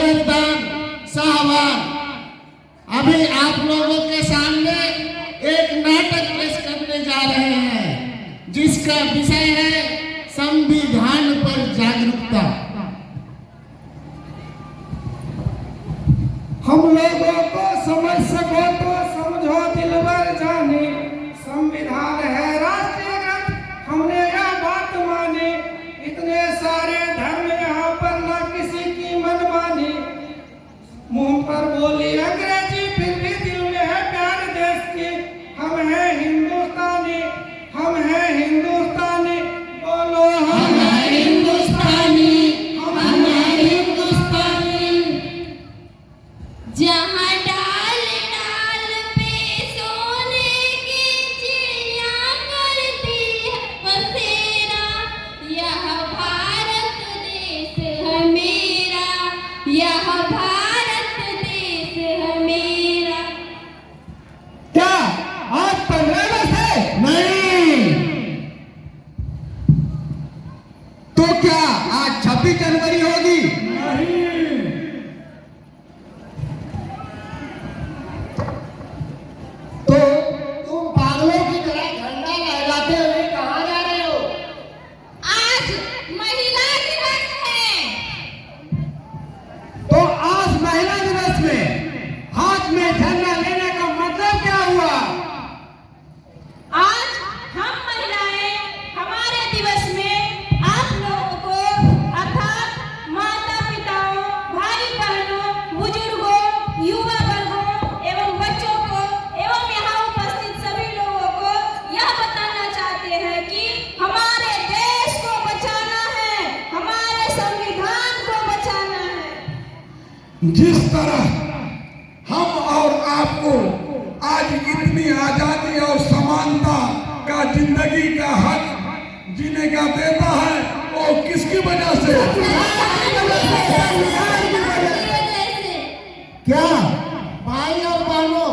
मेहरबान साहबान, अभी आप लोगों के सामने एक नाटक पेश करने जा रहे हैं जिसका विषय है संविधान पर जागरूकता। हम लोगों को समझ सको तो समझो दिलबर जाने, संविधान है राष्ट्रीय ग्रंथ, हमने यह बात मानी। इतने सारे धर्म यहाँ पर न किसी की मनमानी। मुंह पर बोली अंग्रेजी फिर भी दिल में है प्यार देश की। हम हैं हिंदुस्तानी, हम हैं हिंदुस्तानी, बोलो हम हैं हिंदुस्तानी, हम हैं हिंदुस्तानी। जहाँ डाल डाल पे सोने की चिड़िया करती है बसेरा, यह भारत देश है मेरा, यह भारत देश है मेरा। क्या आज 15 अगस्त है? नहीं तो क्या आज 26 जनवरी होगी? तो तुम पागलों की तरह झंडा लहराते हुए कहाँ जा रहे हो? आज महिला दिवस है। तो आज महिला दिवस में हाथ में झंडा लेने का मतलब क्या हुआ? आज हम महिलाएं हमारे दिवस में आप लोगों को अर्थात माता पिताओं, भाई बहनों, बुजुर्गों, युवा वर्गों एवं बच्चों को एवं यहाँ उपस्थित सभी लोगों को यह बताना चाहते हैं कि हमारे देश को बचाना है, हमारे संविधान को बचाना है। जिस तरह हम और आपको आज इतनी आजादी और समानता का जिंदगी का हक जीने का देता है, वो किसकी वजह से? क्या भाई और बहनों,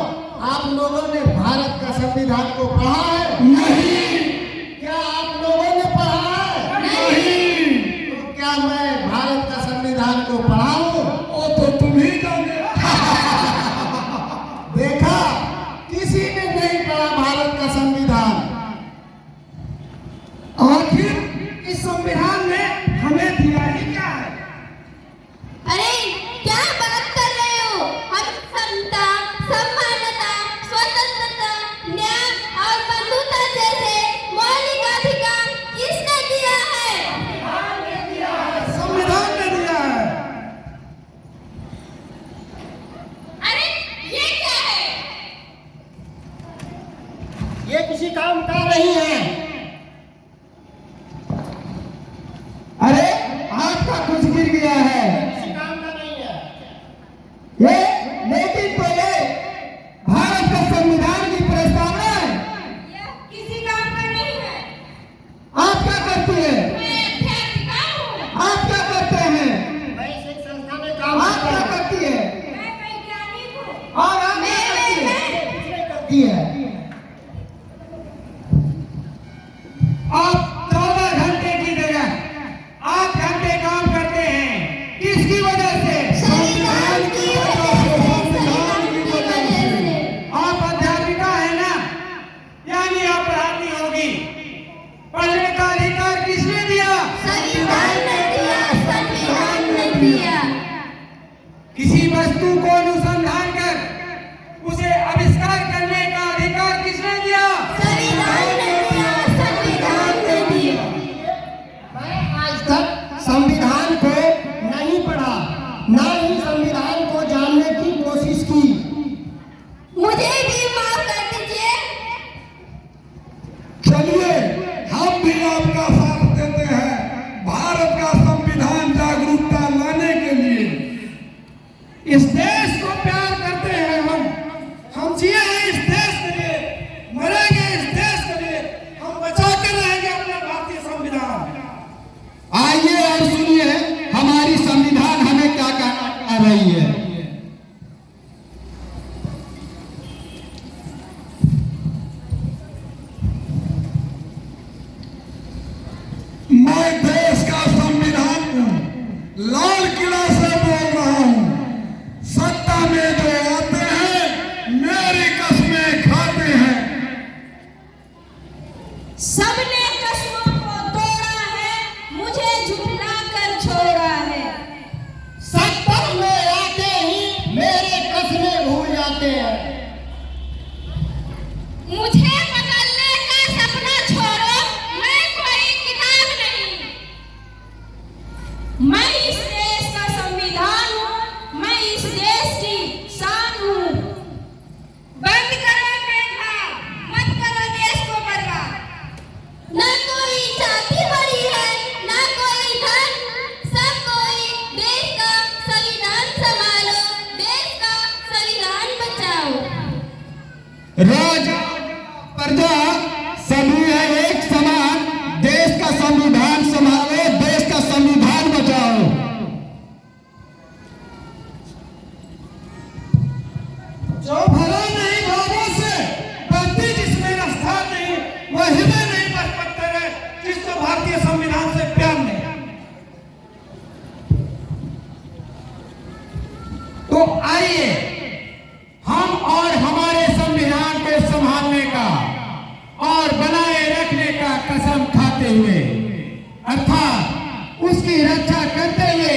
आप लोगों ने भारत का संविधान को पढ़ा है? नहीं। क्या आप लोगों ने पढ़ा है? नहीं। तो क्या मैं भारत का संविधान को पढ़ा हूँ? वो तो तुम ही जाने। देखा, किसी ने नहीं पढ़ा भारत का संविधान। आखिर इस संविधान ने हमें दिया ही क्या है? अरे क्या बात कर रहे हो? हम समता, समानता, स्वतंत्रता, न्याय और बंधुता जैसे मौलिक अधिकार किसने दिया है? संविधान ने दिया है। अरे ये क्या है? ये किसी काम का नहीं है। अरे आपका कुछ गिर गया है। किसी काम का नहीं है। ये लेकिन तो ये भारत का संविधान की प्रस्तावना है। यह किसी काम का नहीं है। आप क्या करती है? मैं अध्यापिका हूँ। आप क्या करते हैं? मैं इस संस्था में काम आप करता क्या हूँ। करती है? मैं वैज्ञानिक हूँ। और आप क्या करती है? करती है। आप 14 घंटे की जगह 8 घंटे काम करते हैं। किसकी वजह से? संविधान की वजह से, संविधान की वजह से। आप अध्यापिका है ना, यानी आप पढ़ाती होगी। पढ़ने का अधिकार किसने दिया? संविधान ने दिया, संविधान ने दिया। किसी वस्तु को अनुसंधान कर उसे आविष्कार करने का अधिकार किसने दिया? संविधान ने दिया, संविधान ने दिया। मैं आज तक संविधान को नहीं पढ़ा, ना ही संविधान को जानने की कोशिश की। मुझे भी माफ कर दीजिए। चलिए हम भी आपका साथ देते हैं भारत का संविधान जागरूकता लाने के लिए। इस देश को प्यार करते हैं हम जिए हैं इस देश के लिए, मरेंगे इस देश के लिए। हम बचा के रहेंगे अपना भारतीय संविधान। आइए और सुनिए हमारी संविधान हमें क्या कहना चाह रही है। मुझे बदलने का सपना छोड़ो, मैं कोई किताब नहीं। मैं इस देश का संविधान हूँ, मैं इस देश की शान हूँ। बंद करो भेदभाव, मत करो देश को बर्बाद। ना कोई जाति बड़ी है, ना कोई धन, सब कोई देश का संविधान संभालो, देश का संविधान बचाओ। राजा प्रजा सभी है एक समान, देश का संविधान संभालो, देश का संविधान बचाओ। जो भरा नहीं भावों से, बहती जिसमें रफ्तार नहीं, वह हृदय नहीं बच पत्थर है, जिसको भारतीय संविधान से प्यार नहीं। तो आइए हम और हमारे संविधान को संभालने का और बनाए रखने का कसम खाते हुए, अर्थात उसकी रक्षा करते हुए